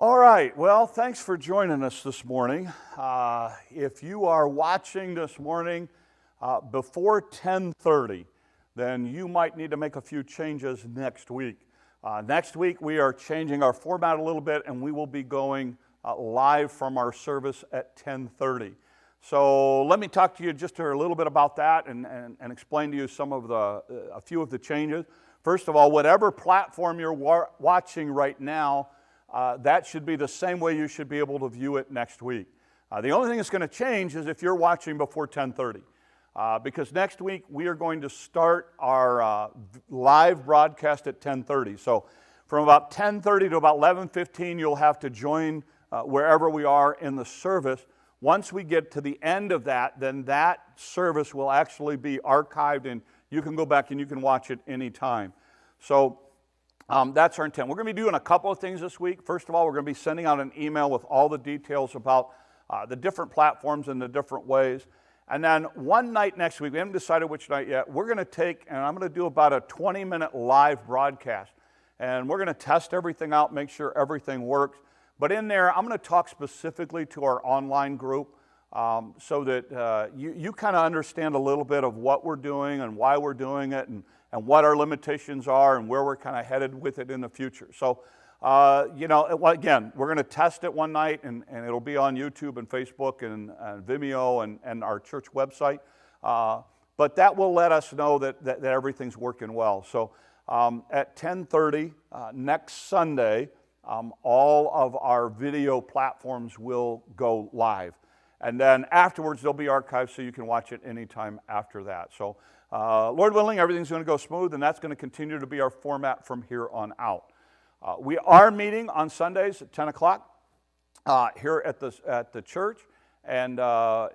All right, well, thanks for joining us this morning. If you are watching this morning before 10:30, then you might need to make a few changes next week. Next week, we are changing our format a little bit, and we will be going live from our service at 10:30. So let me talk to you just a little bit about that and explain to you a few of the changes. First of all, whatever platform you're watching right now, that should be the same way you should be able to view it next week. The only thing that's going to change is if you're watching before 10:30. Because next week we are going to start our live broadcast at 10:30. So from about 10:30 to about 11:15, you'll have to join wherever we are in the service. Once we get to the end of that, then that service will actually be archived and you can go back and you can watch it anytime. So that's our intent. We're going to be doing a couple of things this week. First of all, we're going to be sending out an email with all the details about the different platforms and the different ways. And then one night next week, we haven't decided which night yet, we're going to take, and I'm going to do about a 20-minute live broadcast. And we're going to test everything out, make sure everything works. But in there, I'm going to talk specifically to our online group so that you kind of understand a little bit of what we're doing and why we're doing it and what our limitations are and where we're kind of headed with it in the future. So, again, we're going to test it one night, and it'll be on YouTube and Facebook and Vimeo and our church website. But that will let us know that everything's working well. So at 10:30 next Sunday, all of our video platforms will go live. And then afterwards, they'll be archived so you can watch it anytime after that. So Lord willing, everything's going to go smooth, and that's going to continue to be our format from here on out. We are meeting on Sundays at 10 o'clock here at the church, and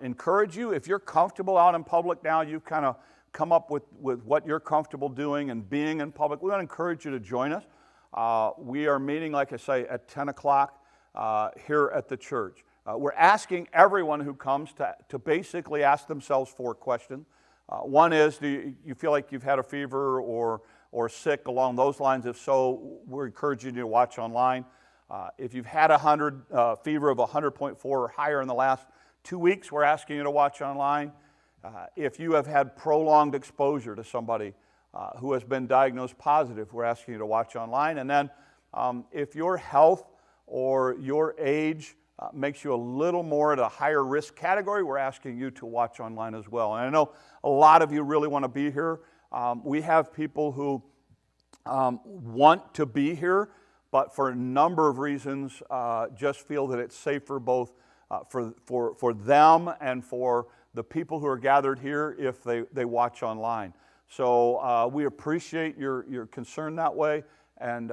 encourage you, if you're comfortable out in public now, you've kind of come up with what you're comfortable doing and being in public, we want to encourage you to join us. We are meeting, like I say, at 10 o'clock here at the church. We're asking everyone who comes to basically ask themselves 4 questions. One is, do you feel like you've had a fever or sick along those lines? If so, we're encouraging you to watch online. If you've had a fever of 100.4 or higher in the last 2 weeks, we're asking you to watch online. If you have had prolonged exposure to somebody who has been diagnosed positive, we're asking you to watch online. And then if your health or your age makes you a little more at a higher risk category, we're asking you to watch online as well. And I know a lot of you really want to be here. We have people who want to be here, but for a number of reasons just feel that it's safer both for them and for the people who are gathered here if they watch online. So we appreciate your concern that way, and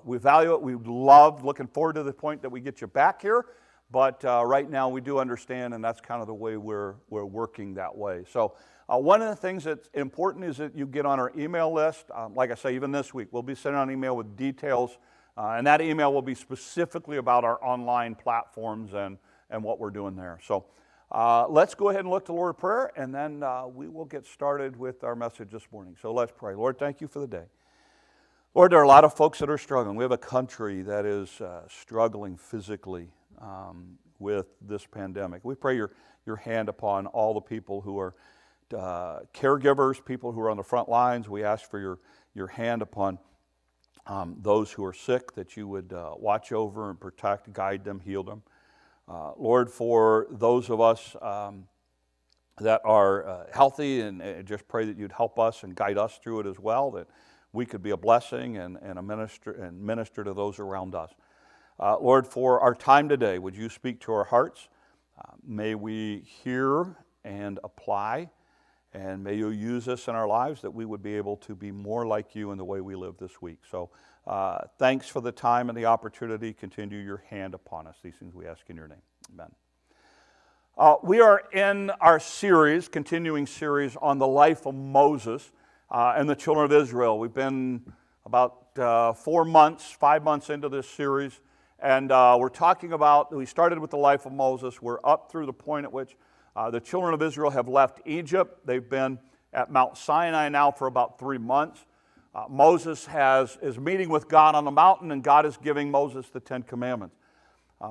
we value it. We love looking forward to the point that we get you back here. But right now we do understand, and that's kind of the way we're working that way. So one of the things that's important is that you get on our email list. Like I say, even this week, we'll be sending out an email with details, and that email will be specifically about our online platforms and what we're doing there. So let's go ahead and look to the Lord in prayer, and then we will get started with our message this morning. So let's pray. Lord, thank you for the day. Lord, there are a lot of folks that are struggling. We have a country that is struggling physically with this pandemic. We pray your hand upon all the people who are caregivers, people who are on the front lines. We ask for your hand upon those who are sick, that you would watch over and protect, guide them, heal them. Lord, for those of us that are healthy, and just pray that you'd help us and guide us through it as well, that we could be a blessing and minister to those around us. Lord, for our time today, would you speak to our hearts? May we hear and apply, and may you use us in our lives that we would be able to be more like you in the way we live this week. So thanks for the time and the opportunity. Continue your hand upon us. These things we ask in your name. Amen. We are in our continuing series on the life of Moses and the children of Israel. We've been about 5 months into this series. And we're talking about, we started with the life of Moses. We're up through the point at which the children of Israel have left Egypt. They've been at Mount Sinai now for about 3 months. Moses is meeting with God on the mountain, and God is giving Moses the 10 Commandments.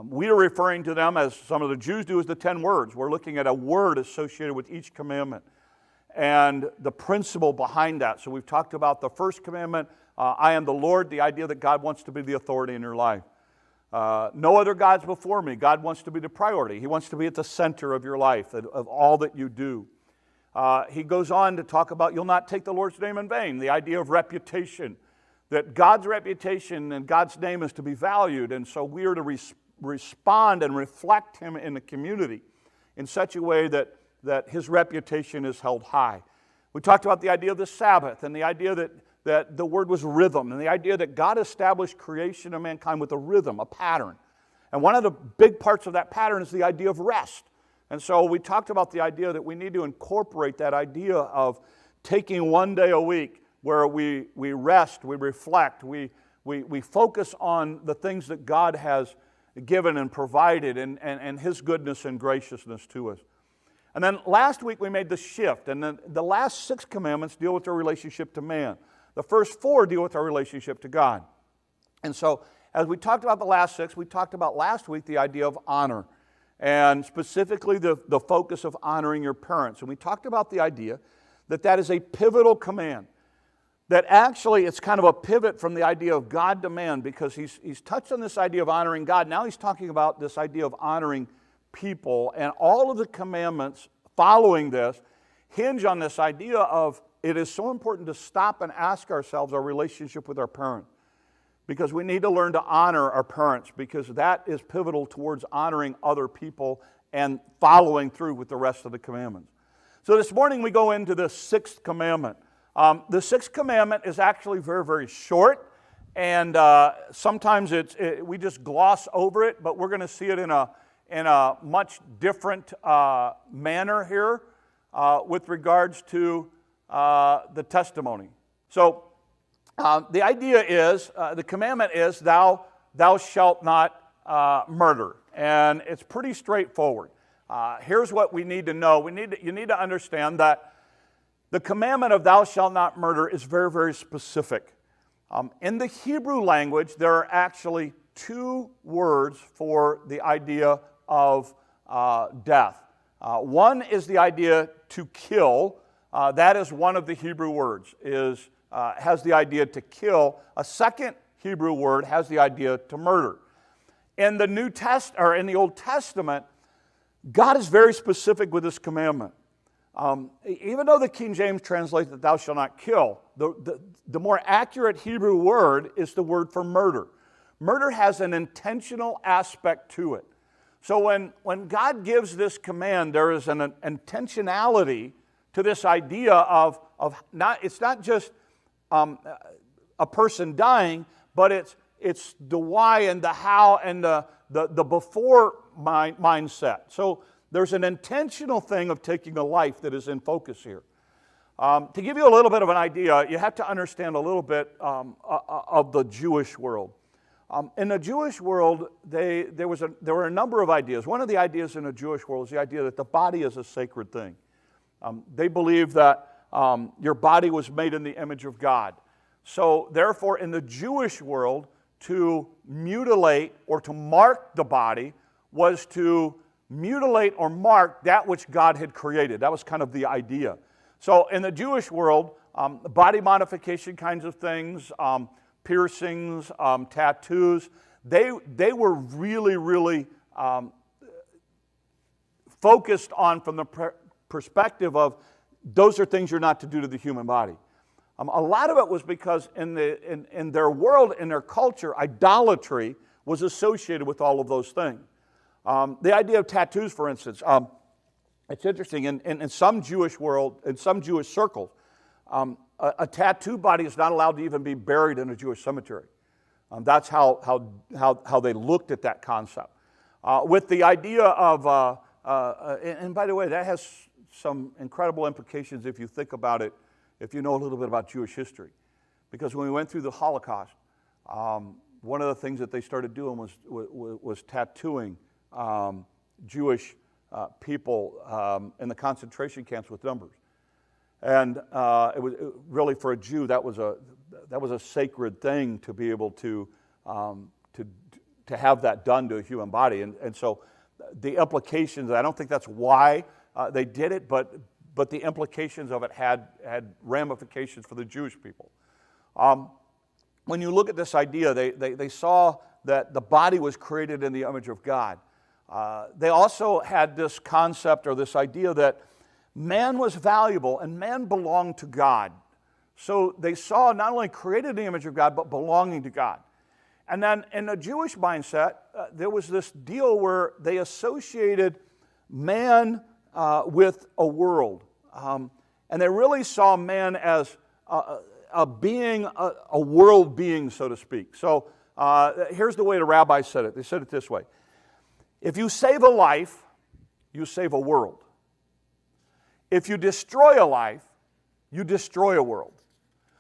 We are referring to them, as some of the Jews do, as the 10 words. We're looking at a word associated with each commandment and the principle behind that. So we've talked about the first commandment, I am the Lord, the idea that God wants to be the authority in your life. No other gods before me. God wants to be the priority. He wants to be at the center of your life, of all that you do. He goes on to talk about you'll not take the Lord's name in vain, the idea of reputation, that God's reputation and God's name is to be valued, and so we are to respond and reflect Him in the community in such a way that His reputation is held high. We talked about the idea of the Sabbath and the idea that the word was rhythm, and the idea that God established creation of mankind with a rhythm, a pattern. And one of the big parts of that pattern is the idea of rest. And so we talked about the idea that we need to incorporate that idea of taking one day a week where we rest, we reflect, we focus on the things that God has given and provided and His goodness and graciousness to us. And then last week we made the shift, and the last 6 commandments deal with our relationship to man. The first 4 deal with our relationship to God. And so as we talked about the last 6, we talked about last week the idea of honor, and specifically the focus of honoring your parents. And we talked about the idea that is a pivotal command, that actually it's kind of a pivot from the idea of God to man, because he's touched on this idea of honoring God. Now he's talking about this idea of honoring people, and all of the commandments following this hinge on this idea of it is so important to stop and ask ourselves our relationship with our parents, because we need to learn to honor our parents, because that is pivotal towards honoring other people and following through with the rest of the commandments. So this morning we go into the 6th commandment. The 6th commandment is actually very, very short, and sometimes we just gloss over it, but we're going to see it in a much different manner here with regards to the testimony. So the idea is, the commandment is, thou shalt not murder, and it's pretty straightforward. Here's what we need to know. You need to understand that the commandment of thou shalt not murder is very, very specific. In the Hebrew language, there are actually 2 words for the idea of death. One is the idea to kill. That is one of the Hebrew words, has the idea to kill. A second Hebrew word has the idea to murder. In the Old Testament, God is very specific with this commandment. Even though the King James translates that thou shalt not kill, the more accurate Hebrew word is the word for murder. Murder has an intentional aspect to it. So when God gives this command, there is an intentionality to this idea of it's not just a person dying, but it's the why and the how and the before mindset. So there's an intentional thing of taking a life that is in focus here. To give you a little bit of an idea, you have to understand a little bit of the Jewish world. In the Jewish world, there were a number of ideas. One of the ideas in the Jewish world is the idea that the body is a sacred thing. They believe that your body was made in the image of God. So therefore, in the Jewish world, to mutilate or to mark the body was to mutilate or mark that which God had created. That was kind of the idea. So in the Jewish world, body modification kinds of things, piercings, tattoos, they were really, really focused on from the perspective of those are things you're not to do to the human body. A lot of it was because in their world, in their culture, idolatry was associated with all of those things. The idea of tattoos, for instance, it's interesting. In some Jewish world, in some Jewish circles, a tattoo body is not allowed to even be buried in a Jewish cemetery. That's how they looked at that concept. With the idea of, and by the way, that has some incredible implications if you think about it, if you know a little bit about Jewish history. Because when we went through the Holocaust, one of the things that they started doing was tattooing Jewish people in the concentration camps with numbers. And it was really, for a Jew, that was a sacred thing to be able to to have that done to a human body. And so the implications, I don't think that's why they did it, but the implications of it had ramifications for the Jewish people. When you look at this idea, they saw that the body was created in the image of God. They also had this concept or this idea that man was valuable and man belonged to God. So they saw not only created in the image of God, but belonging to God. And then in the Jewish mindset, there was this deal where they associated man with a world. And they really saw man as a being, a world being, so to speak. So here's the way the rabbis said it. They said it this way. If you save a life, you save a world. If you destroy a life, you destroy a world.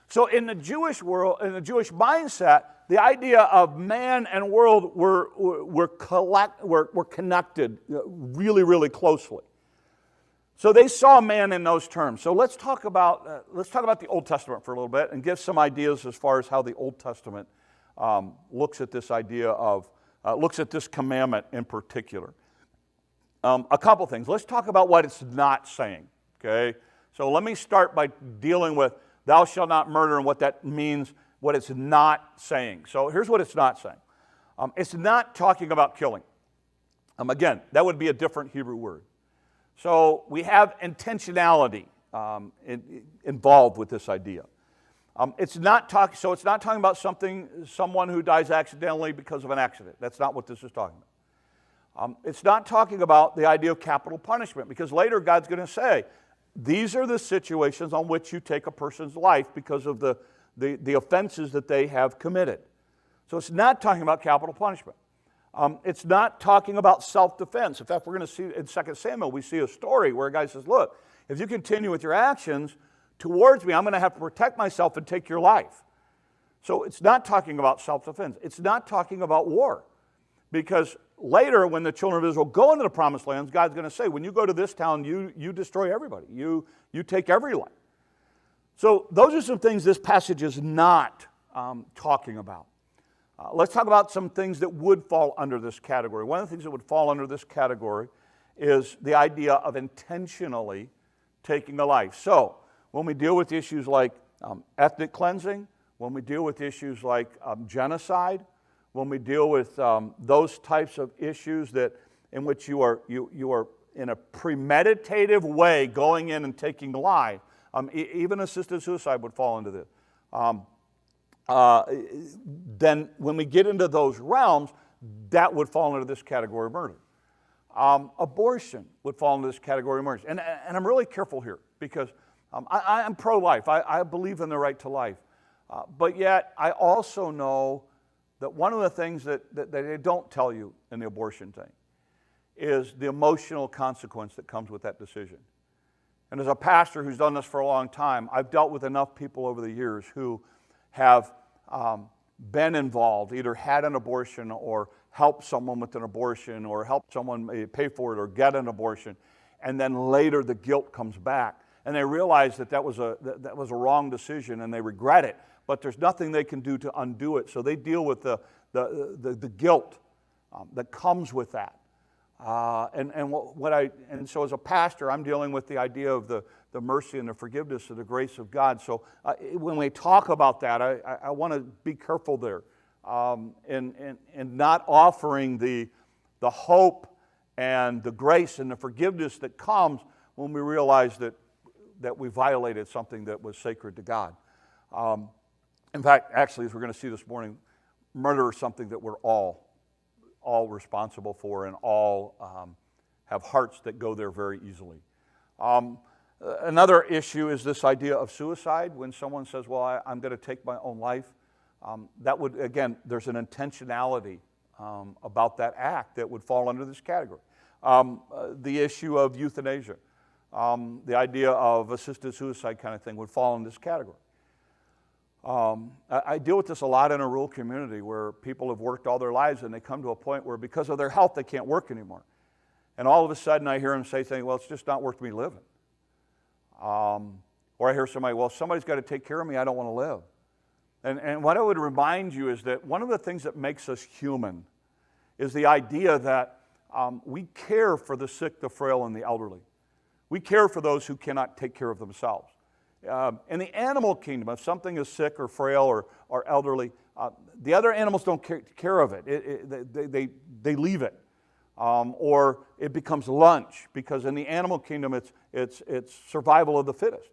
So in the Jewish world, in the Jewish mindset, the idea of man and world were connected really, really closely. So they saw man in those terms. So let's talk about the Old Testament for a little bit and give some ideas as far as how the Old Testament looks at this idea of looks at this commandment in particular. A couple things. Let's talk about what it's not saying. Okay. So let me start by dealing with "Thou shalt not murder" and what that means. What it's not saying. So here's what it's not saying. It's not talking about killing. Again, that would be a different Hebrew word. So we have intentionality involved with this idea. It's not talking about someone who dies accidentally because of an accident. That's not what this is talking about. It's not talking about the idea of capital punishment, because later God's going to say, these are the situations on which you take a person's life because of the offenses that they have committed. So it's not talking about capital punishment. It's not talking about self-defense. In fact, we're going to see in 2 Samuel, we see a story where a guy says, look, if you continue with your actions towards me, I'm going to have to protect myself and take your life. So it's not talking about self-defense. It's not talking about war. Because later, when the children of Israel go into the promised lands, God's going to say, when you go to this town, you destroy everybody. You take every life. So those are some things this passage is not talking about. Let's talk about some things that would fall under this category. One of the things that would fall under this category is the idea of intentionally taking a life. So when we deal with issues like ethnic cleansing, when we deal with issues like genocide, when we deal with those types of issues in which you are in a premeditative way going in and taking life, even assisted suicide would fall into this. Then when we get into those realms, that would fall into this category of murder. Abortion would fall into this category of murder. And I'm really careful here because I'm pro-life. I believe in the right to life. But yet I also know that one of the things that they don't tell you in the abortion thing is the emotional consequence that comes with that decision. And as a pastor who's done this for a long time, I've dealt with enough people over the years who have been involved, either had an abortion or helped someone with an abortion or helped someone pay for it or get an abortion, and then later the guilt comes back. And they realize that was a wrong decision and they regret it, but there's nothing they can do to undo it. So they deal with the guilt that comes with that. And so as a pastor, I'm dealing with the idea of the mercy and the forgiveness of the grace of God. So when we talk about that, I want to be careful there in not offering the hope and the grace and the forgiveness that comes when we realize that we violated something that was sacred to God. In fact, actually, as we're going to see this morning, murder is something that we're all responsible for and all have hearts that go there very easily. Another issue is this idea of suicide. When someone says, well, I'm going to take my own life, that would, again, there's an intentionality about that act that would fall under this category. The issue of euthanasia, the idea of assisted suicide kind of thing would fall in this category. I deal with this a lot in a rural community where people have worked all their lives and they come to a point where because of their health they can't work anymore. And all of a sudden I hear them say things, well, it's just not worth me living. Or I hear somebody, well, somebody's got to take care of me, I don't want to live. And what I would remind you is that one of the things that makes us human is the idea that we care for the sick, the frail, and the elderly. We care for those who cannot take care of themselves. In the animal kingdom, if something is sick or frail or elderly, the other animals don't take care of it. They leave it. Or it becomes lunch, because in the animal kingdom it's survival of the fittest.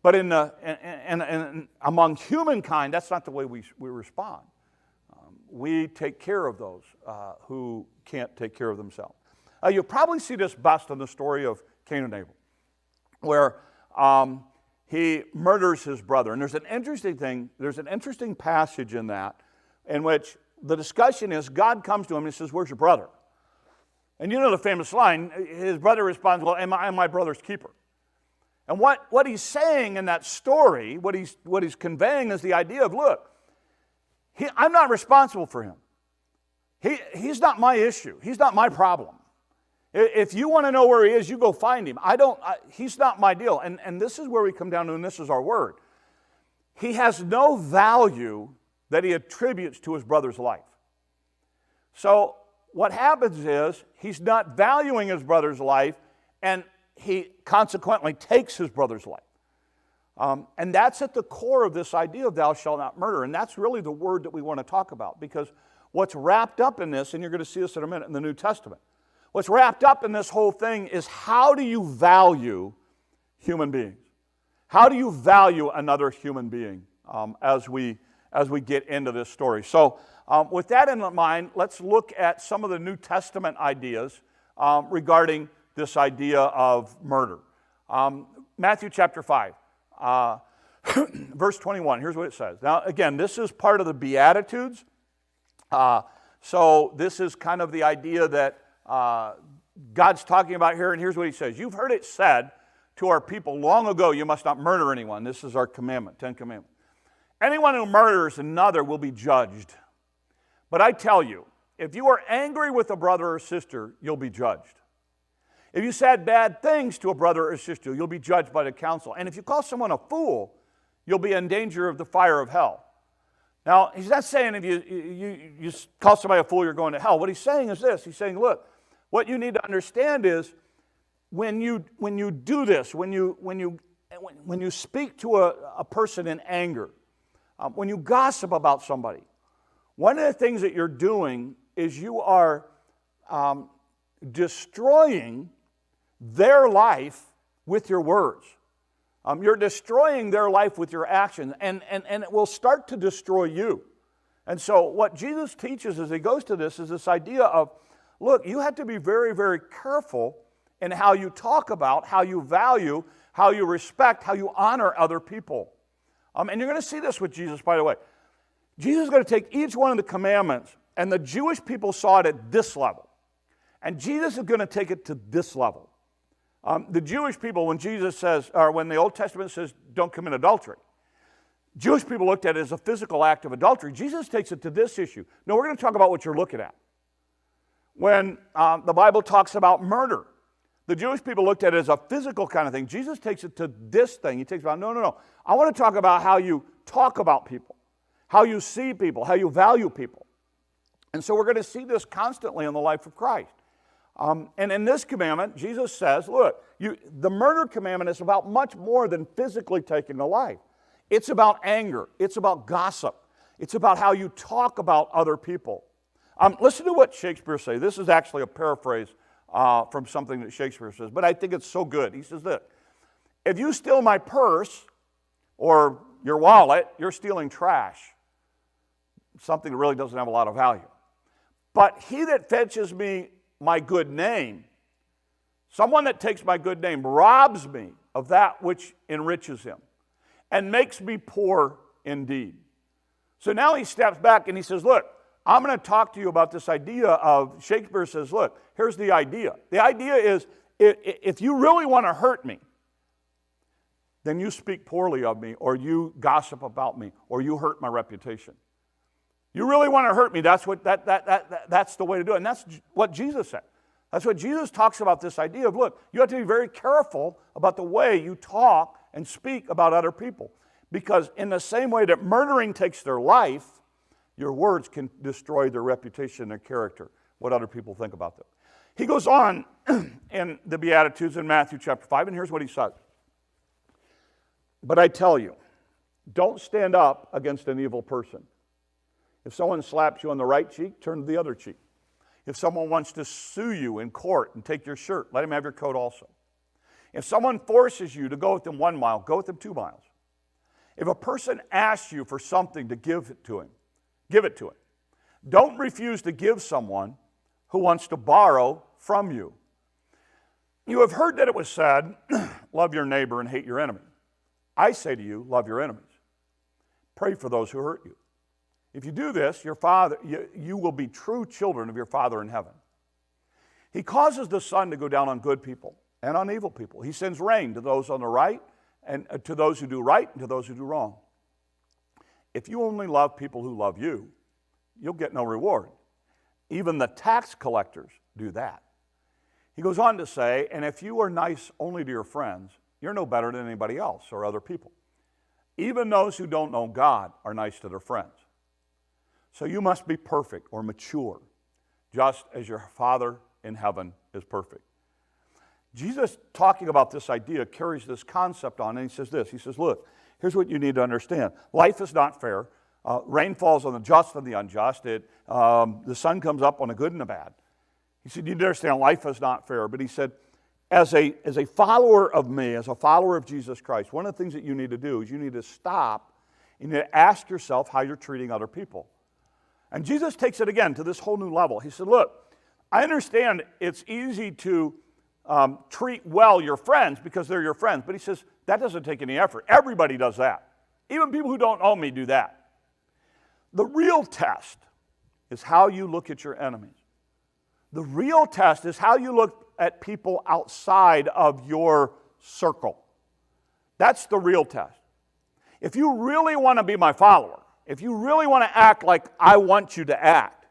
But among humankind, that's not the way we respond. We take care of those who can't take care of themselves. You'll probably see this best in the story of Cain and Abel, where he murders his brother. And there's an interesting passage in that, in which the discussion is, God comes to him and he says, "Where's your brother?" And you know the famous line, his brother responds, "Well, am I my brother's keeper?" And what he's saying in that story, what he's conveying is the idea of, look, I'm not responsible for him. He's not my issue. He's not my problem. If you want to know where he is, you go find him. He's not my deal. And this is where we come down to, and this is our word. He has no value that he attributes to his brother's life. So what happens is he's not valuing his brother's life, and he consequently takes his brother's life. And that's at the core of this idea of thou shalt not murder. And that's really the word that we want to talk about, because what's wrapped up in this, and you're going to see this in a minute in the New Testament, what's wrapped up in this whole thing is, how do you value human beings? How do you value another human being as we get into this story? So with that in mind, let's look at some of the New Testament ideas regarding this idea of murder. Matthew chapter 5, verse 21, here's what it says. Now, again, this is part of the Beatitudes. So this is kind of the idea that God's talking about here, and here's what he says. You've heard it said to our people long ago, you must not murder anyone. This is our commandment, 10 Commandments. Anyone who murders another will be judged. But I tell you, if you are angry with a brother or sister, you'll be judged. If you said bad things to a brother or sister, you'll be judged by the council. And if you call someone a fool, you'll be in danger of the fire of hell. Now, he's not saying if you call somebody a fool, you're going to hell. What he's saying is this. He's saying, look, what you need to understand is when you do this, when you speak to a person in anger, when you gossip about somebody, one of the things that you're doing is you are destroying their life with your words. You're destroying their life with your actions, and it will start to destroy you. And so what Jesus teaches as he goes to this is this idea of, look, you have to be very, very careful in how you talk about, how you value, how you respect, how you honor other people. And you're going to see this with Jesus, by the way. Jesus is going to take each one of the commandments, and the Jewish people saw it at this level. And Jesus is going to take it to this level. The Jewish people, when Jesus says, or when the Old Testament says, don't commit adultery, Jewish people looked at it as a physical act of adultery. Jesus takes it to this issue. No, we're going to talk about what you're looking at. When the Bible talks about murder, the Jewish people looked at it as a physical kind of thing. Jesus takes it to this thing. He takes it about, no. I want to talk about how you talk about people, how you see people, how you value people. And so we're going to see this constantly in the life of Christ. And in this commandment, Jesus says, look, the murder commandment is about much more than physically taking a life. It's about anger. It's about gossip. It's about how you talk about other people. Listen to what Shakespeare says. This is actually a paraphrase from something that Shakespeare says, but I think it's so good. He says this: if you steal my purse or your wallet, you're stealing trash, something that really doesn't have a lot of value. But he that fetches me my good name, someone that takes my good name, robs me of that which enriches him and makes me poor indeed. So now he steps back and he says, look, I'm going to talk to you about this idea of, Shakespeare says, look, here's the idea. The idea is, if you really want to hurt me, then you speak poorly of me, or you gossip about me, or you hurt my reputation. You really want to hurt me, that's the way to do it. And that's what Jesus said. That's what Jesus talks about, this idea of, look, you have to be very careful about the way you talk and speak about other people. Because in the same way that murdering takes their life, Your words can destroy their reputation, their character, what other people think about them. He goes on in the Beatitudes in Matthew chapter 5, and here's what he says. But I tell you, don't stand up against an evil person. If someone slaps you on the right cheek, turn to the other cheek. If someone wants to sue you in court and take your shirt, let him have your coat also. If someone forces you to go with them 1 mile, go with them 2 miles. If a person asks you for something to give it to him, give it to him. Don't refuse to give someone who wants to borrow from you. You have heard that it was said, love your neighbor and hate your enemy. I say to you, love your enemies. Pray for those who hurt you. If you do this, you will be true children of your Father in heaven. He causes the sun to go down on good people and on evil people. He sends rain to those on the right and to those who do right and to those who do wrong. If you only love people who love you, you'll get no reward. Even the tax collectors do that. He goes on to say, and if you are nice only to your friends, you're no better than anybody else or other people. Even those who don't know God are nice to their friends. So you must be perfect or mature, just as your Father in heaven is perfect. Jesus, talking about this idea, carries this concept on, and he says this. He says, look, here's what you need to understand. Life is not fair. Rain falls on the just and the unjust. The sun comes up on the good and the bad. He said, you need to understand life is not fair. But he said, as a follower of me, as a follower of Jesus Christ, one of the things that you need to do is you need to stop and you need to ask yourself how you're treating other people. And Jesus takes it again to this whole new level. He said, look, I understand it's easy to treat well your friends because they're your friends. But he says, that doesn't take any effort. Everybody does that. Even people who don't know me do that. The real test is how you look at your enemies. The real test is how you look at people outside of your circle. That's the real test. If you really want to be my follower, if you really want to act like I want you to act,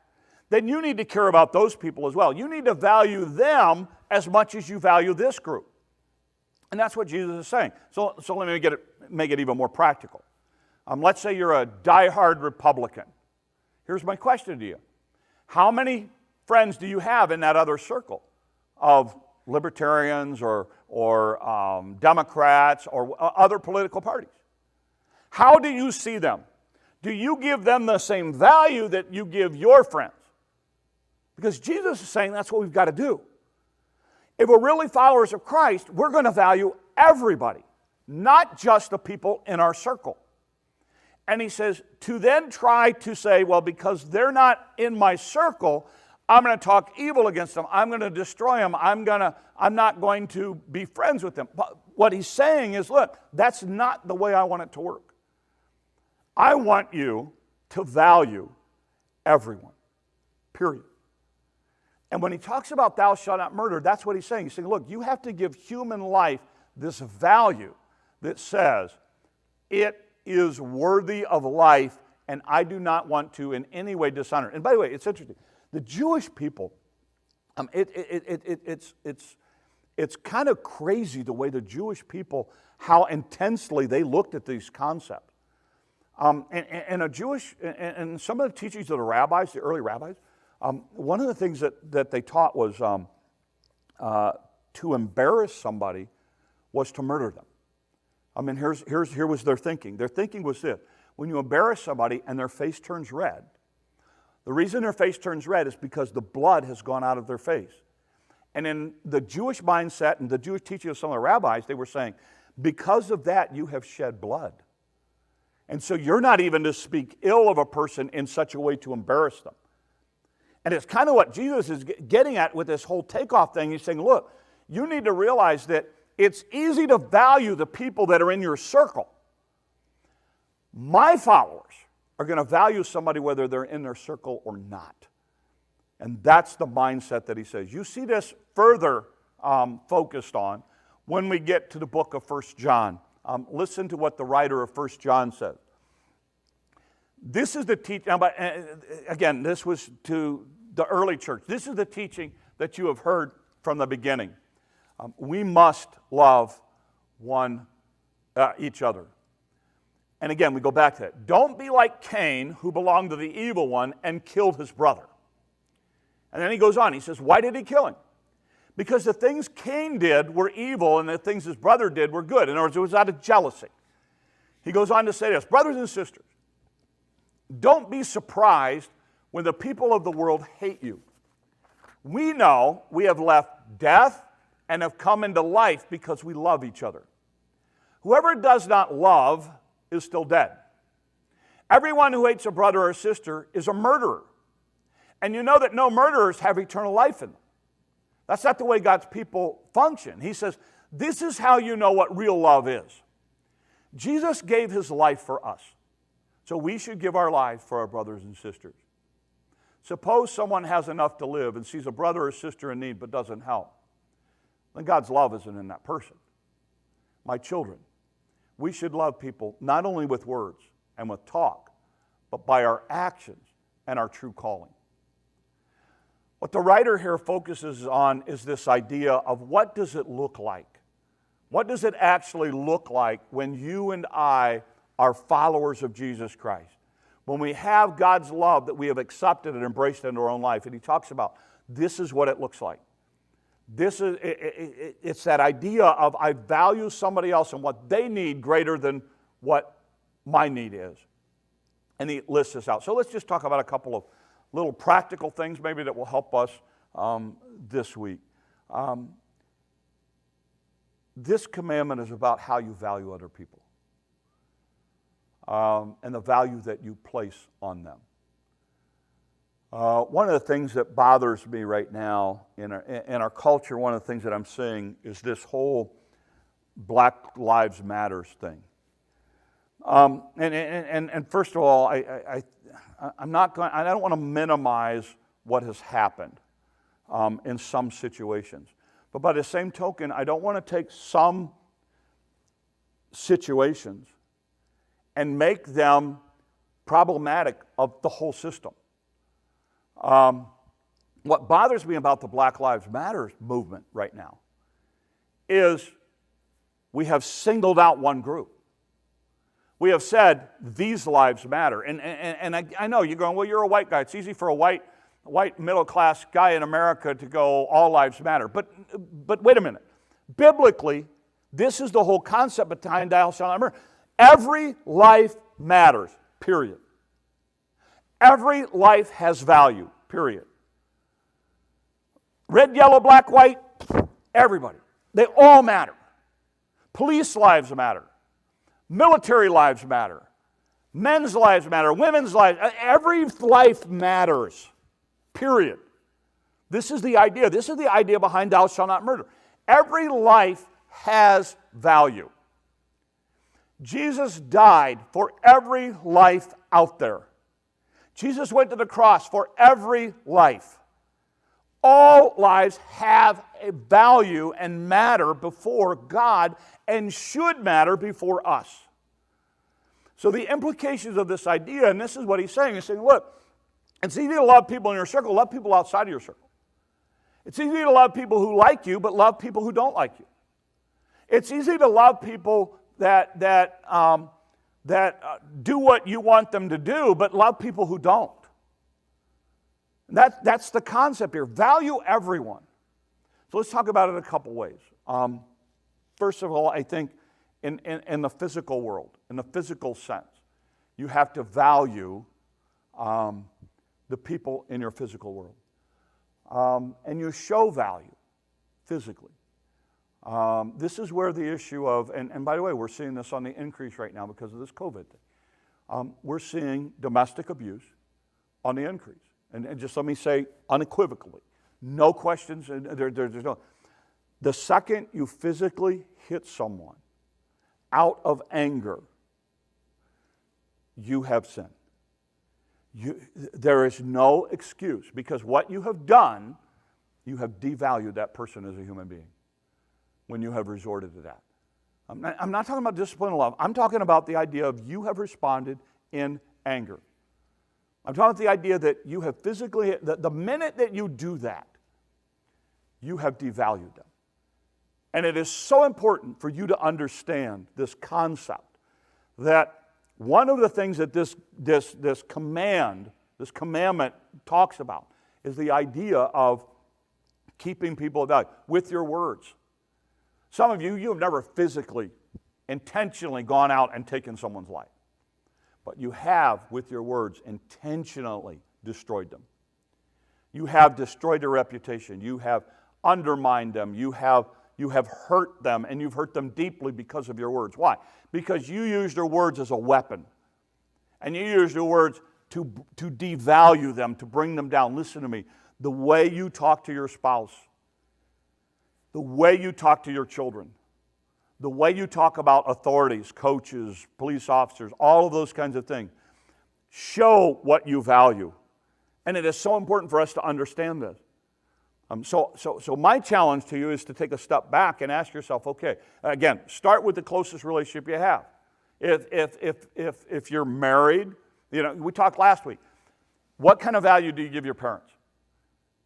then you need to care about those people as well. You need to value them as much as you value this group. And that's what Jesus is saying. So let me make it even more practical. Let's say you're a diehard Republican. Here's my question to you. How many friends do you have in that other circle of libertarians or Democrats or other political parties? How do you see them? Do you give them the same value that you give your friends? Because Jesus is saying that's what we've got to do. If we're really followers of Christ, we're going to value everybody, not just the people in our circle. And he says, to then try to say, well, because they're not in my circle, I'm going to talk evil against them. I'm going to destroy them. I'm not going to be friends with them. But what he's saying is, look, that's not the way I want it to work. I want you to value everyone, period. And when he talks about thou shalt not murder, that's what he's saying. He's saying, look, you have to give human life this value that says it is worthy of life, and I do not want to in any way dishonor. And by the way, it's interesting. The Jewish people, it's kind of crazy the way the Jewish people, how intensely they looked at these concepts. And some of the teachings of the rabbis, the early rabbis, one of the things that they taught was to embarrass somebody was to murder them. I mean, here was their thinking. Their thinking was this: when you embarrass somebody and their face turns red, the reason their face turns red is because the blood has gone out of their face. And in the Jewish mindset and the Jewish teaching of some of the rabbis, they were saying, because of that, you have shed blood. And so you're not even to speak ill of a person in such a way to embarrass them. And it's kind of what Jesus is getting at with this whole takeoff thing. He's saying, look, you need to realize that it's easy to value the people that are in your circle. My followers are going to value somebody whether they're in their circle or not. And that's the mindset that he says. You see this further focused on when we get to the book of 1 John. Listen to what the writer of 1 John says. This is the teaching, again, this was to the early church. This is the teaching that you have heard from the beginning. We must love each other. And again, we go back to that. Don't be like Cain, who belonged to the evil one and killed his brother. And then he goes on. He says, why did he kill him? Because the things Cain did were evil and the things his brother did were good. In other words, it was out of jealousy. He goes on to say this, brothers and sisters, don't be surprised when the people of the world hate you. We know we have left death and have come into life because we love each other. Whoever does not love is still dead. Everyone who hates a brother or sister is a murderer. And you know that no murderers have eternal life in them. That's not the way God's people function. He says, this is how you know what real love is. Jesus gave his life for us. So we should give our lives for our brothers and sisters. Suppose someone has enough to live and sees a brother or sister in need but doesn't help. Then God's love isn't in that person. My children, we should love people not only with words and with talk, but by our actions and our true calling. What the writer here focuses on is this idea of what does it look like? What does it actually look like when you and I are followers of Jesus Christ? When we have God's love that we have accepted and embraced into our own life. And he talks about this is what it looks like. It's that idea of I value somebody else and what they need greater than what my need is. And he lists this out. So let's just talk about a couple of little practical things maybe that will help us this week. This commandment is about how you value other people and the value that you place on them. One of the things that bothers me right now in our culture, one of the things that I'm seeing is this whole Black Lives Matters thing. And first of all, I don't want to minimize what has happened in some situations. But by the same token, I don't want to take some situations and make them problematic of the whole system. What bothers me about the Black Lives Matter movement right now is we have singled out one group. We have said, these lives matter. And I know you're going, well, you're a white guy. It's easy for a white middle-class guy in America to go, all lives matter. But wait a minute. Biblically, this is the whole concept behind thou shalt not murder. Every life matters, period. Every life has value, period. Red, yellow, black, white, everybody. They all matter. Police lives matter. Military lives matter. Men's lives matter. Women's lives. Every life matters. Period. This is the idea. This is the idea behind thou shalt not murder. Every life has value. Jesus died for every life out there. Jesus went to the cross for every life. All lives have a value and matter before God and should matter before us. So the implications of this idea, and this is what he's saying, look, it's easy to love people in your circle, love people outside of your circle. It's easy to love people who like you, but love people who don't like you. It's easy to love people that do what you want them to do, but love people who don't. That's the concept here. Value everyone. So let's talk about it a couple ways. First of all, I think in the physical world, in the physical sense, you have to value the people in your physical world. And you show value physically. This is where the issue of, and by the way, we're seeing this on the increase right now because of this COVID thing. We're seeing domestic abuse on the increase. And just let me say unequivocally, no questions, there's no. The second you physically hit someone out of anger, you have sinned. There is no excuse because what you have done, you have devalued that person as a human being when you have resorted to that. I'm not talking about discipline and love. I'm talking about the idea of you have responded in anger. I'm talking about the idea that you have physically, the minute that you do that, you have devalued them. And it is so important for you to understand this concept that one of the things that this commandment talks about is the idea of keeping people value with your words. Some of you have never physically, intentionally gone out and taken someone's life. But you have, with your words, intentionally destroyed them. You have destroyed their reputation. You have undermined them. You have hurt them, and you've hurt them deeply because of your words. Why? Because you used your words as a weapon. And you used your words to devalue them, to bring them down. Listen to me. The way you talk to your spouse, the way you talk to your children, the way you talk about authorities, coaches, police officers, all of those kinds of things, show what you value. And it is so important for us to understand this. So my challenge to you is to take a step back and ask yourself, okay, again, start with the closest relationship you have. If you're married, we talked last week. What kind of value do you give your parents?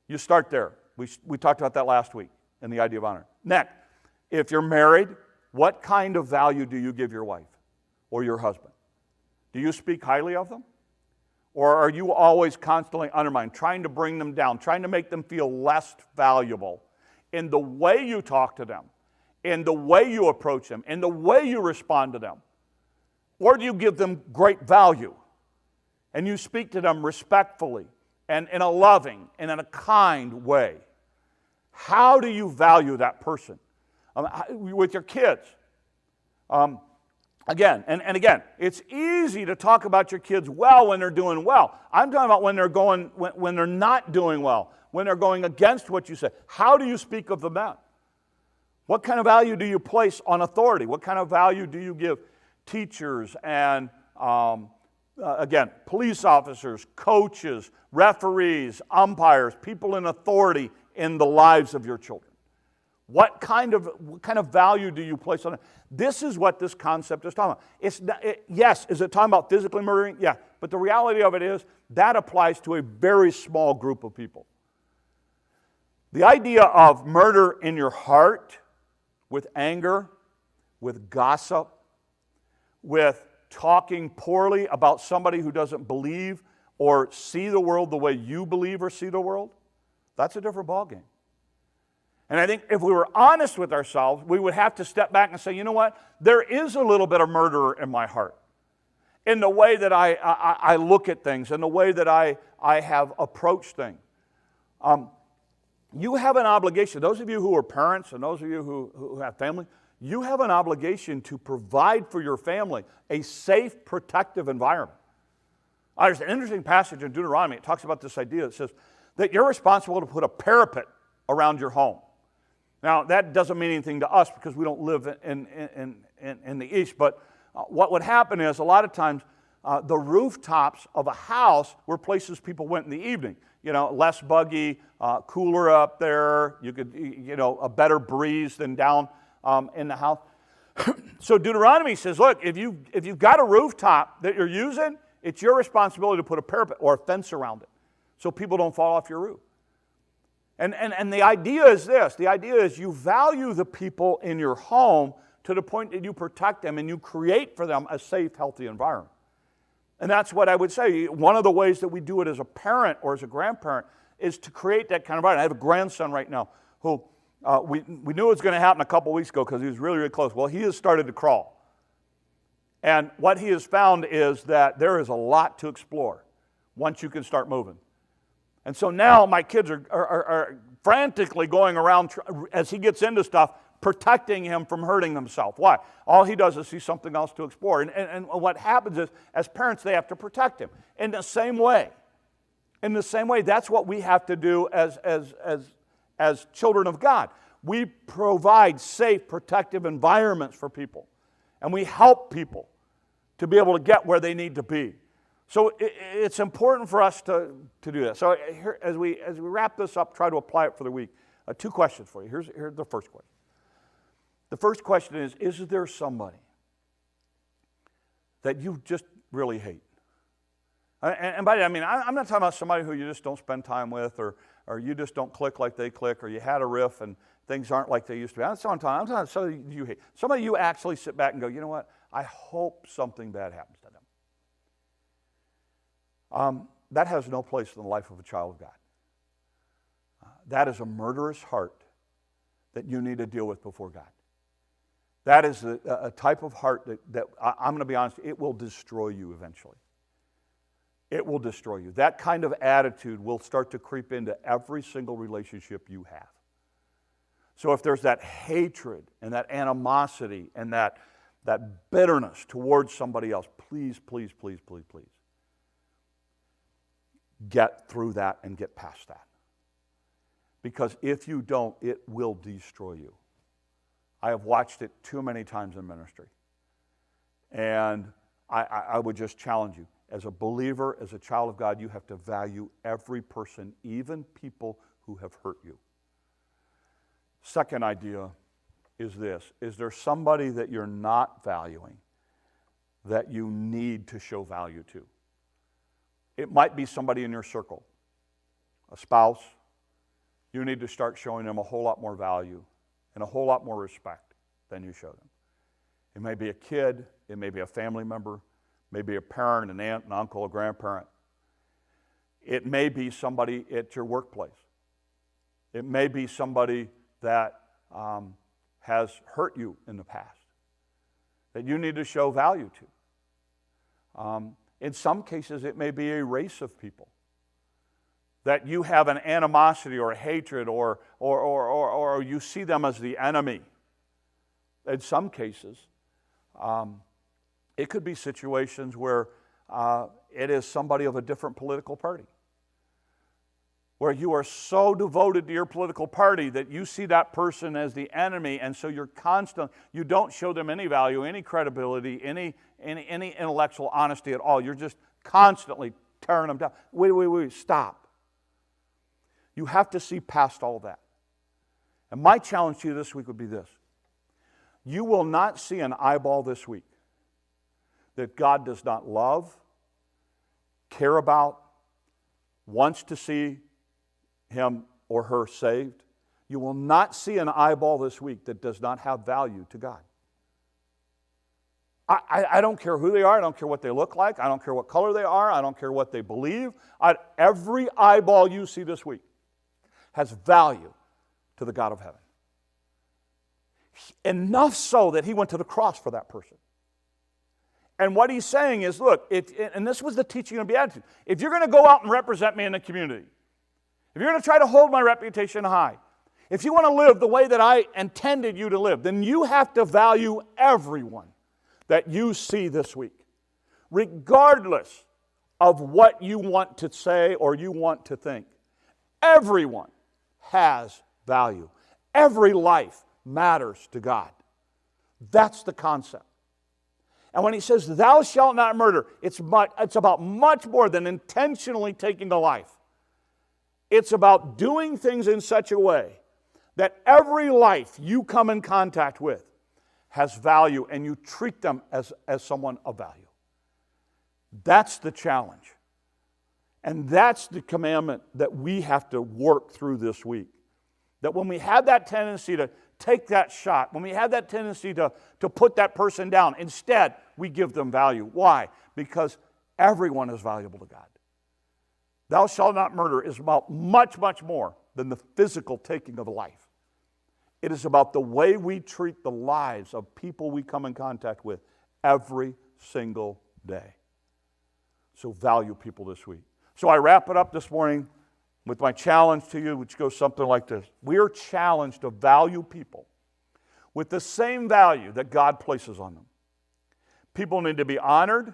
You start there. We talked about that last week in the idea of honor. Next, if you're married, what kind of value do you give your wife or your husband? Do you speak highly of them? Or are you always constantly undermining, trying to bring them down, trying to make them feel less valuable in the way you talk to them, in the way you approach them, in the way you respond to them? Or do you give them great value and you speak to them respectfully and in a loving and in a kind way? How do you value that person? With your kids. Again, it's easy to talk about your kids well when they're doing well. I'm talking about when they're not doing well, when they're going against what you say. How do you speak of them then? What kind of value do you place on authority? What kind of value do you give teachers and, police officers, coaches, referees, umpires, people in authority in the lives of your children? What kind of value do you place on it? This is what this concept is talking about. Yes, is it talking about physically murdering? Yeah, but the reality of it is that applies to a very small group of people. The idea of murder in your heart, with anger, with gossip, with talking poorly about somebody who doesn't believe or see the world the way you believe or see the world, that's a different ballgame. And I think if we were honest with ourselves, we would have to step back and say, you know what? There is a little bit of murder in my heart. In the way that I look at things, in the way that I have approached things. You have an obligation. Those of you who are parents and those of you who have family, you have an obligation to provide for your family a safe, protective environment. There's an interesting passage in Deuteronomy. It talks about this idea. It says that you're responsible to put a parapet around your home. Now, that doesn't mean anything to us because we don't live in the East, but what would happen is a lot of times the rooftops of a house were places people went in the evening. Less buggy, cooler up there. You could, a better breeze than down in the house. So Deuteronomy says, look, if you've got a rooftop that you're using, it's your responsibility to put a parapet or a fence around it so people don't fall off your roof. And the idea is this. The idea is you value the people in your home to the point that you protect them and you create for them a safe, healthy environment. And that's what I would say. One of the ways that we do it as a parent or as a grandparent is to create that kind of environment. I have a grandson right now who we knew it was going to happen a couple weeks ago because he was really, really close. Well, he has started to crawl. And what he has found is that there is a lot to explore once you can start moving. And so now my kids are frantically going around as he gets into stuff, protecting him from hurting himself. Why? All he does is see something else to explore. And what happens is, as parents, they have to protect him. In the same way, that's what we have to do as children of God. We provide safe, protective environments for people. And we help people to be able to get where they need to be. So it's important for us to do that. So here, as we wrap this up, try to apply it for the week. Two questions for you. Here's the first question. The first question is there somebody that you just really hate? And by that I mean, I'm not talking about somebody who you just don't spend time with or you just don't click like they click or you had a riff and things aren't like they used to be. That's what I'm talking about. I'm talking about somebody you hate. Somebody you actually sit back and go, you know what? I hope something bad happens to them. that has no place in the life of a child of God. That is a murderous heart that you need to deal with before God. That is a type of heart that I'm going to be honest, it will destroy you eventually. It will destroy you. That kind of attitude will start to creep into every single relationship you have. So if there's that hatred and that animosity and that bitterness towards somebody else, please, please, please, please, please, get through that and get past that. Because if you don't, it will destroy you. I have watched it too many times in ministry. And I would just challenge you. As a believer, as a child of God, you have to value every person, even people who have hurt you. Second idea is this. Is there somebody that you're not valuing that you need to show value to? It might be somebody in your circle, a spouse. You need to start showing them a whole lot more value and a whole lot more respect than you show them. It may be a kid, it may be a family member, maybe a parent, an aunt, an uncle, a grandparent. It may be somebody at your workplace. It may be somebody that has hurt you in the past that you need to show value to. In some cases, it may be a race of people that you have an animosity or a hatred or you see them as the enemy. In some cases, it could be situations where it is somebody of a different political party, where you are so devoted to your political party that you see that person as the enemy, and so you don't show them any value, any credibility, any intellectual honesty at all. You're just constantly tearing them down. Wait, stop. You have to see past all that. And my challenge to you this week would be this. You will not see an eyeball this week that God does not love, care about, wants to see him or her saved. You will not see an eyeball this week that does not have value to God. I don't care who they are. I don't care what they look like. I don't care what color they are. I don't care what they believe. Every eyeball you see this week has value to the God of heaven. Enough so that he went to the cross for that person. And what he's saying is, look, and this was the teaching of Beatitude, if you're going to go out and represent me in the community, if you're going to try to hold my reputation high, if you want to live the way that I intended you to live, then you have to value everyone that you see this week, regardless of what you want to say or you want to think. Everyone has value. Every life matters to God. That's the concept. And when he says, thou shalt not murder, it's about much more than intentionally taking a life. It's about doing things in such a way that every life you come in contact with has value and you treat them as someone of value. That's the challenge. And that's the commandment that we have to work through this week. That when we have that tendency to take that shot, when we have that tendency to put that person down, instead we give them value. Why? Because everyone is valuable to God. Thou shalt not murder is about much, much more than the physical taking of a life. It is about the way we treat the lives of people we come in contact with every single day. So value people this week. So I wrap it up this morning with my challenge to you, which goes something like this. We are challenged to value people with the same value that God places on them. People need to be honored,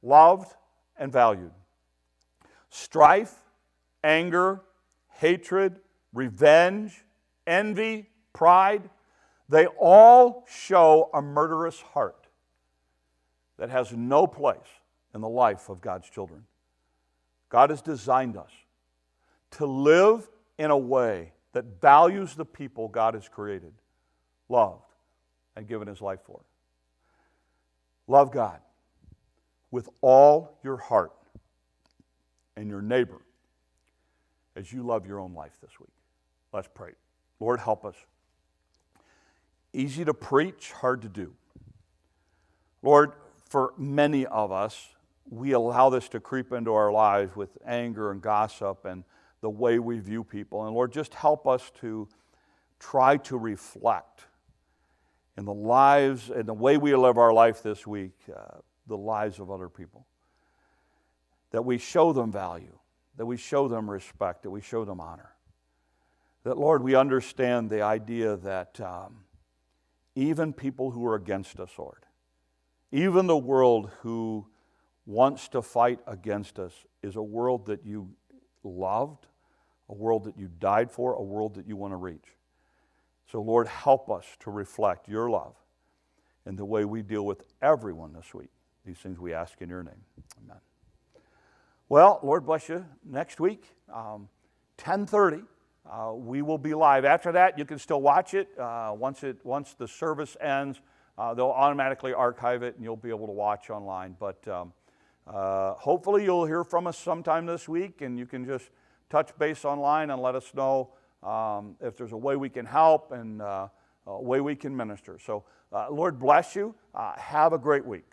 loved, and valued. Strife, anger, hatred, revenge, envy, pride, they all show a murderous heart that has no place in the life of God's children. God has designed us to live in a way that values the people God has created, loved, and given his life for. Love God with all your heart and your neighbor as you love your own life this week. Let's pray. Lord, help us. Easy to preach, hard to do. Lord, for many of us, we allow this to creep into our lives with anger and gossip and the way we view people. And Lord, just help us to try to reflect in the lives and the way we live our life this week, the lives of other people. That we show them value, that we show them respect, that we show them honor. That, Lord, we understand the idea that even people who are against us, Lord, even the world who wants to fight against us is a world that you loved, a world that you died for, a world that you want to reach. So, Lord, help us to reflect your love in the way we deal with everyone this week. These things we ask in your name. Amen. Well, Lord bless you. Next week, 10:30, we will be live. After that, you can still watch it. Once the service ends, they'll automatically archive it, and you'll be able to watch online. But hopefully you'll hear from us sometime this week, and you can just touch base online and let us know if there's a way we can help and a way we can minister. So, Lord bless you. Have a great week.